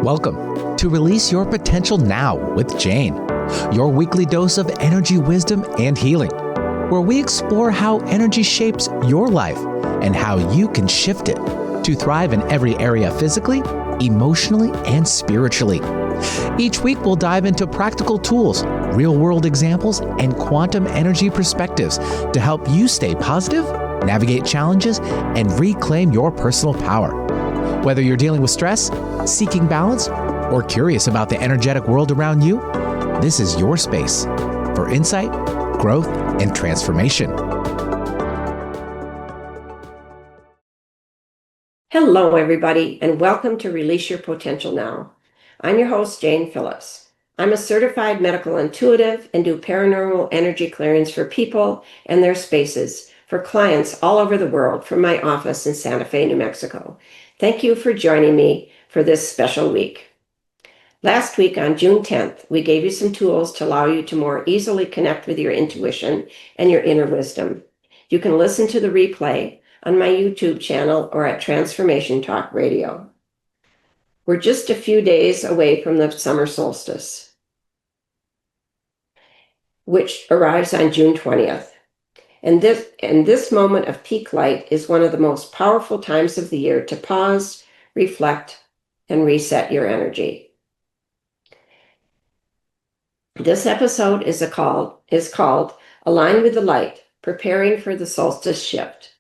Welcome to Release Your Potential Now with Jane, your weekly dose of energy, wisdom, and healing, where we explore how energy shapes your life and how you can shift it to thrive in every area physically, emotionally, and spiritually. Each week, we'll dive into practical tools, real-world examples, and quantum energy perspectives to help you stay positive, navigate challenges, and reclaim your personal power. Whether you're dealing with stress, seeking balance, or curious about the energetic world around you, this is your space for insight, growth, and transformation. Hello, everybody, and welcome to Release Your Potential Now. I'm your host, Jane Phillips. I'm a certified medical intuitive and do paranormal energy clearings for people and their spaces for clients all over the world from my office in Santa Fe, New Mexico. Thank you for joining me for this special week. Last week on June 10th, we gave you some tools to allow you to more easily connect with your intuition and your inner wisdom. You can listen to the replay on my YouTube channel or at Transformation Talk Radio. We're just a few days away from the Summer Solstice, which arrives on June 20th. And this moment of peak light is one of the most powerful times of the year to pause, reflect, and reset your energy. This episode is called Align with the Light, Preparing for the Solstice Shift.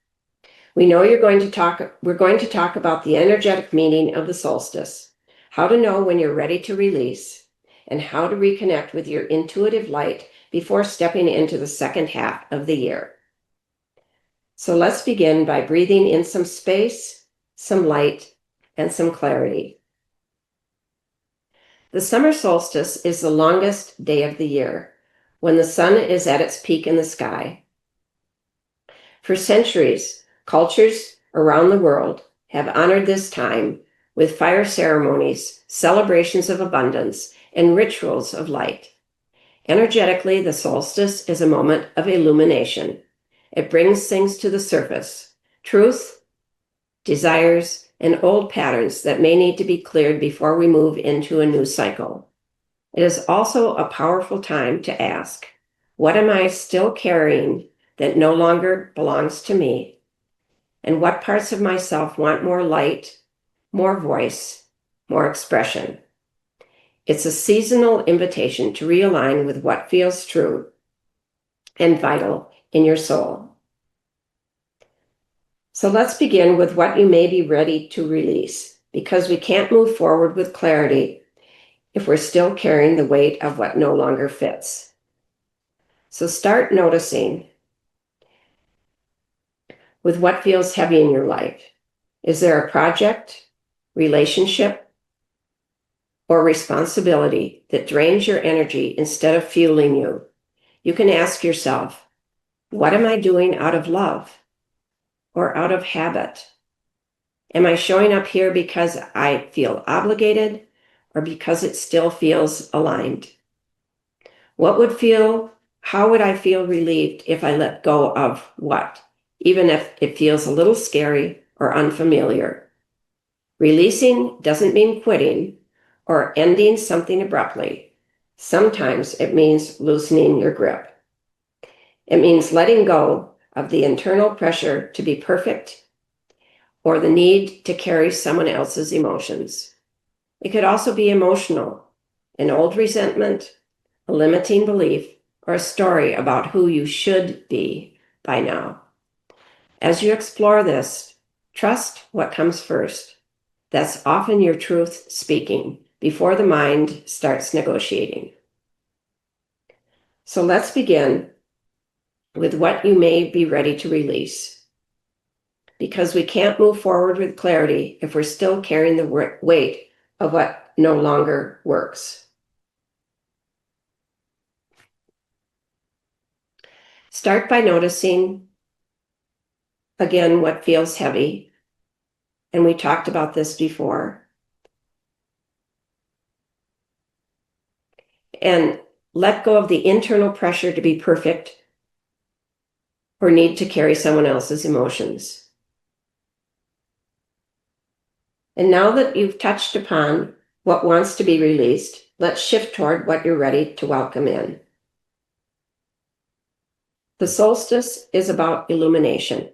We know we're going to talk about the energetic meaning of the solstice, how to know when you're ready to release, and how to reconnect with your intuitive light before stepping into the second half of the year. So let's begin by breathing in some space, some light, and some clarity. The summer solstice is the longest day of the year, when the sun is at its peak in the sky. For centuries, cultures around the world have honored this time with fire ceremonies, celebrations of abundance, and rituals of light. Energetically, the solstice is a moment of illumination. It brings things to the surface, truth, desires, and old patterns that may need to be cleared before we move into a new cycle. It is also a powerful time to ask, what am I still carrying that no longer belongs to me? And what parts of myself want more light, more voice, more expression? It's a seasonal invitation to realign with what feels true and vital in your soul. So let's begin with what you may be ready to release, because we can't move forward with clarity if we're still carrying the weight of what no longer fits. So start noticing with what feels heavy in your life. Is there a project, relationship, or responsibility that drains your energy instead of fueling you? You can ask yourself, what am I doing out of love or out of habit? Am I showing up here because I feel obligated or because it still feels aligned? How would I feel relieved if I let go of what, even if it feels a little scary or unfamiliar? Releasing doesn't mean quitting or ending something abruptly. Sometimes it means loosening your grip. It means letting go of the internal pressure to be perfect or the need to carry someone else's emotions. It could also be emotional, an old resentment, a limiting belief, or a story about who you should be by now. As you explore this, trust what comes first. That's often your truth speaking before the mind starts negotiating. So let's begin with what you may be ready to release, because we can't move forward with clarity if we're still carrying the weight of what no longer works. Start by noticing, again, what feels heavy. And we talked about this before. And let go of the internal pressure to be perfect or need to carry someone else's emotions. And now that you've touched upon what wants to be released, let's shift toward what you're ready to welcome in. The solstice is about illumination.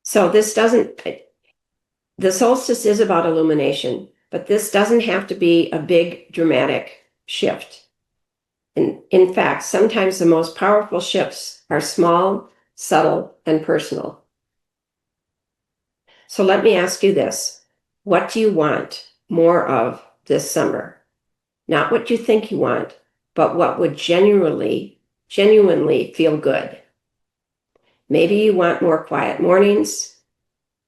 So the solstice is about illumination, but this doesn't have to be a big dramatic shift. In fact, sometimes the most powerful shifts are small, subtle, and personal. So let me ask you this. What do you want more of this summer? Not what you think you want, but what would genuinely feel good. Maybe you want more quiet mornings,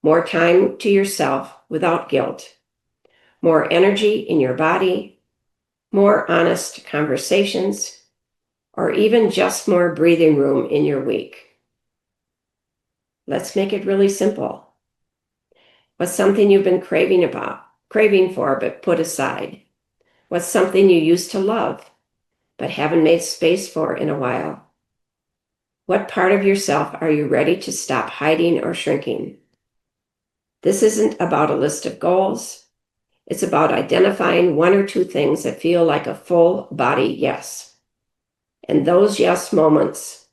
more time to yourself without guilt, more energy in your body, more honest conversations, or even just more breathing room in your week. Let's make it really simple. What's something you've been craving for but put aside? What's something you used to love but haven't made space for in a while? What part of yourself are you ready to stop hiding or shrinking? This isn't about a list of goals. It's about identifying one or two things that feel like a full body yes. And those yes moments,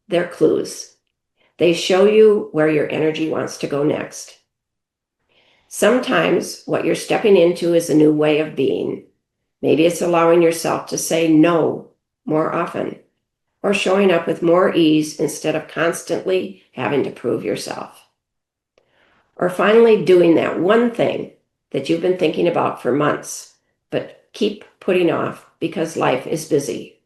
they're clues. They show you where your energy wants to go next. Sometimes what you're stepping into is a new way of being. Maybe it's allowing yourself to say no more often, or showing up with more ease instead of constantly having to prove yourself. Or finally doing that one thing that you've been thinking about for months, but keep putting off because life is busy.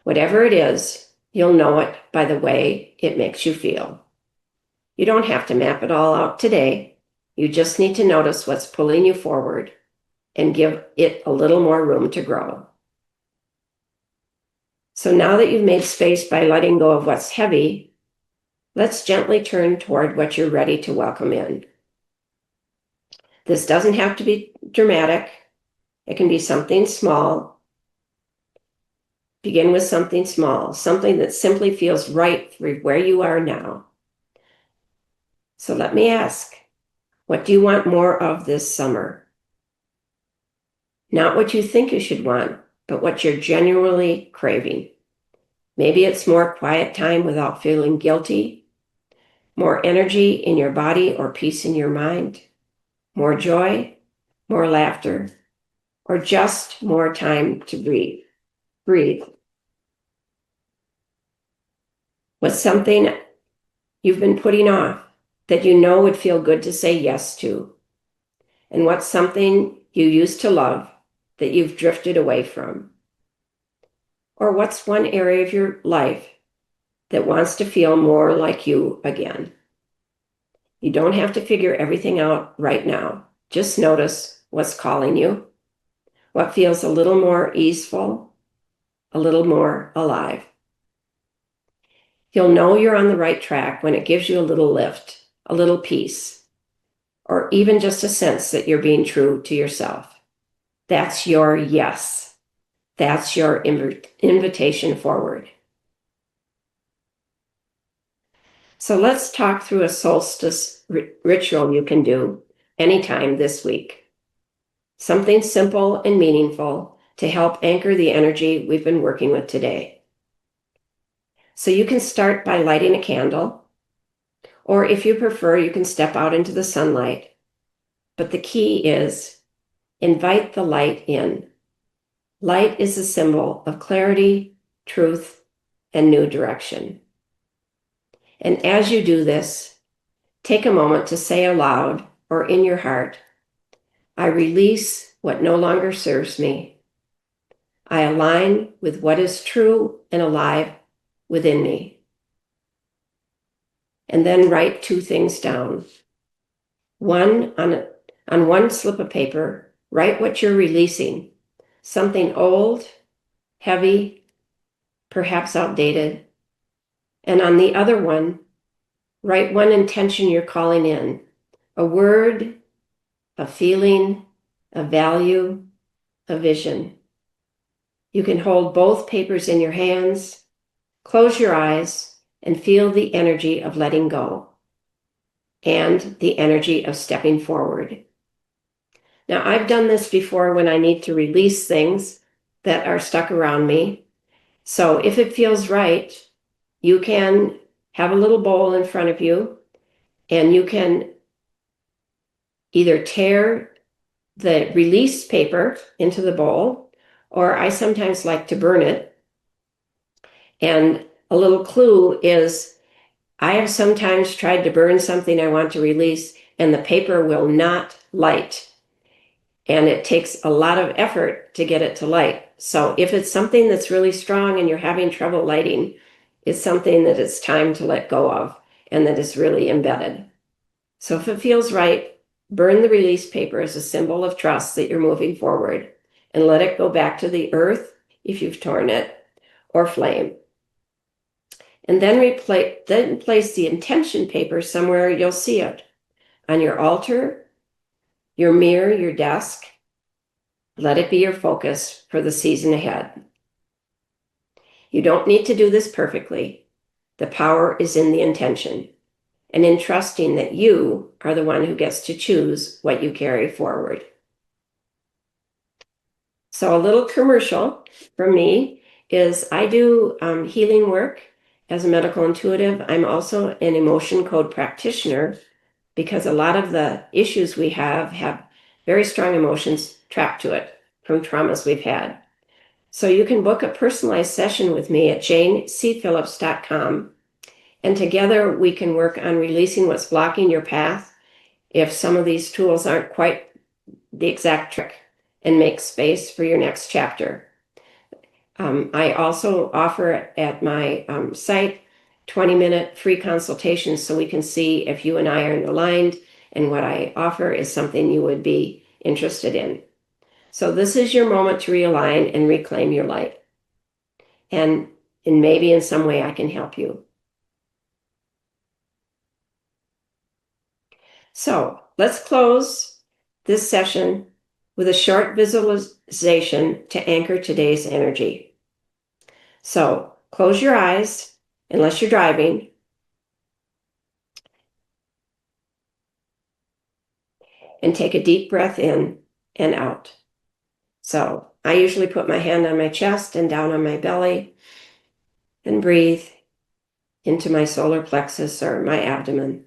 Whatever it is, you'll know it by the way it makes you feel. You don't have to map it all out today. You just need to notice what's pulling you forward and give it a little more room to grow. So now that you've made space by letting go of what's heavy, let's gently turn toward what you're ready to welcome in. This doesn't have to be dramatic. It can be something small. Begin with something small, something that simply feels right for where you are now. So let me ask, what do you want more of this summer? Not what you think you should want, but what you're genuinely craving. Maybe it's more quiet time without feeling guilty, more energy in your body or peace in your mind, more joy, more laughter, or just more time to breathe. Breathe. What's something you've been putting off that you know would feel good to say yes to? And what's something you used to love that you've drifted away from? Or what's one area of your life that wants to feel more like you again? You don't have to figure everything out right now. Just notice what's calling you, what feels a little more easeful, a little more alive. You'll know you're on the right track when it gives you a little lift, a little peace, or even just a sense that you're being true to yourself. That's your yes. That's your invitation forward. So let's talk through a solstice ritual you can do anytime this week. Something simple and meaningful to help anchor the energy we've been working with today. So you can start by lighting a candle, or if you prefer, you can step out into the sunlight. But the key is invite the light in. Light is a symbol of clarity, truth, and new direction. And as you do this, take a moment to say aloud or in your heart, I release what no longer serves me. I align with what is true and alive within me. And then write two things down. One, on one slip of paper, write what you're releasing. Something old, heavy, perhaps outdated. And on the other one, write one intention you're calling in. A word, a feeling, a value, a vision. You can hold both papers in your hands, close your eyes, and feel the energy of letting go. and the energy of stepping forward. Now, I've done this before when I need to release things that are stuck around me. So if it feels right, you can have a little bowl in front of you, and you can either tear the release paper into the bowl, or I sometimes like to burn it. And a little clue is I have sometimes tried to burn something I want to release, and the paper will not light. And it takes a lot of effort to get it to light. So if it's something that's really strong and you're having trouble lighting, it's something that it's time to let go of and that is really embedded. So if it feels right, burn the release paper as a symbol of trust that you're moving forward, and let it go back to the earth if you've torn it, or flame. And then place the intention paper somewhere you'll see it, on your altar, your mirror, your desk. Let it be your focus for the season ahead. You don't need to do this perfectly. The power is in the intention and in trusting that you are the one who gets to choose what you carry forward. So a little commercial from me is I do healing work as a medical intuitive. I'm also an emotion code practitioner because a lot of the issues we have very strong emotions trapped to it from traumas we've had. So you can book a personalized session with me at janecphillips.com, and together we can work on releasing what's blocking your path if some of these tools aren't quite the exact trick, and make space for your next chapter. I also offer at my site 20-minute free consultations so we can see if you and I are aligned and what I offer is something you would be interested in. So this is your moment to realign and reclaim your light. And maybe in some way I can help you. So let's close this session with a short visualization to anchor today's energy. So close your eyes, unless you're driving, and take a deep breath in and out. So I usually put my hand on my chest and down on my belly and breathe into my solar plexus or my abdomen.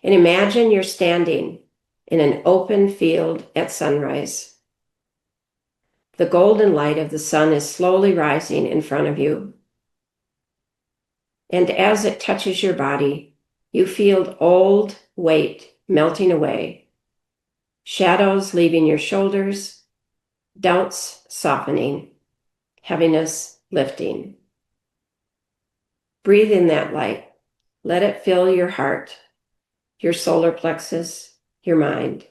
And imagine you're standing in an open field at sunrise. The golden light of the sun is slowly rising in front of you. And as it touches your body, you feel old weight melting away, shadows leaving your shoulders, doubts softening, heaviness lifting. Breathe in that light. Let it fill your heart, your solar plexus, your mind.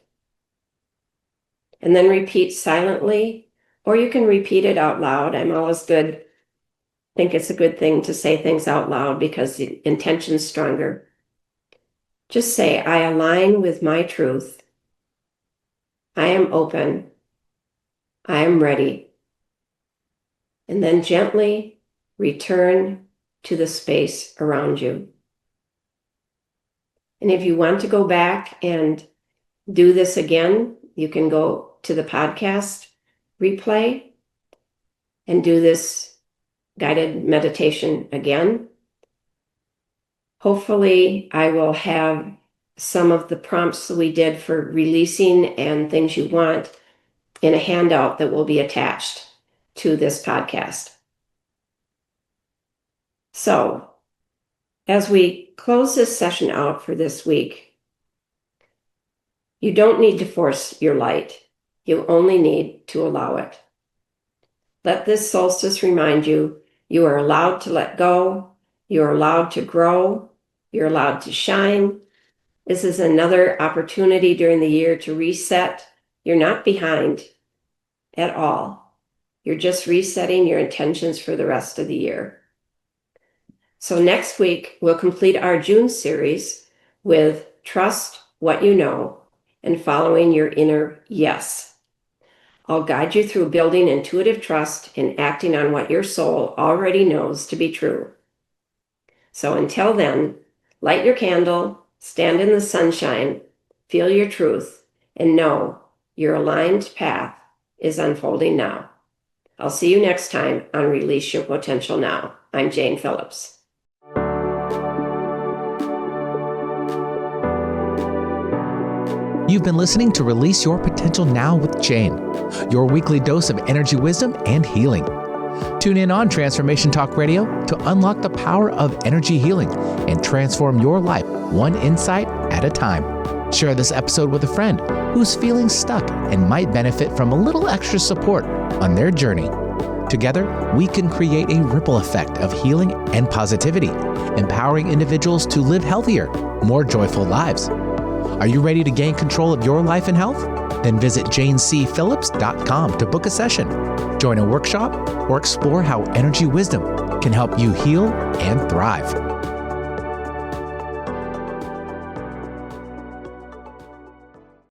And then repeat silently, or you can repeat it out loud. I'm always think it's a good thing to say things out loud because the intention's stronger. Just say, I align with my truth. I am open. I am ready. And then gently return to the space around you. And if you want to go back and do this again, you can go to the podcast replay and do this guided meditation again. Hopefully, I will have some of the prompts that we did for releasing and things you want in a handout that will be attached to this podcast. So, as we close this session out for this week, you don't need to force your light. You only need to allow it. Let this solstice remind you you are allowed to let go. You are allowed to grow. You're allowed to shine. This is another opportunity during the year to reset. You're not behind at all. You're just resetting your intentions for the rest of the year. So next week, we'll complete our June series with Trust What You Know and Following Your Inner Yes. I'll guide you through building intuitive trust and acting on what your soul already knows to be true. So until then, Light your candle, stand in the sunshine, feel your truth, and know your aligned path is unfolding now. I'll see you next time on Release Your Potential Now. I'm Jane Phillips. You've been listening to Release Your Potential Now with Jane, your weekly dose of energy wisdom and healing. Tune in on Transformation Talk Radio to unlock the power of energy healing and transform your life one insight at a time. Share this episode with a friend who's feeling stuck and might benefit from a little extra support on their journey. Together, we can create a ripple effect of healing and positivity, empowering individuals to live healthier, more joyful lives. Are you ready to gain control of your life and health? Then visit janecphillips.com to book a session, join a workshop, or explore how energy wisdom can help you heal and thrive.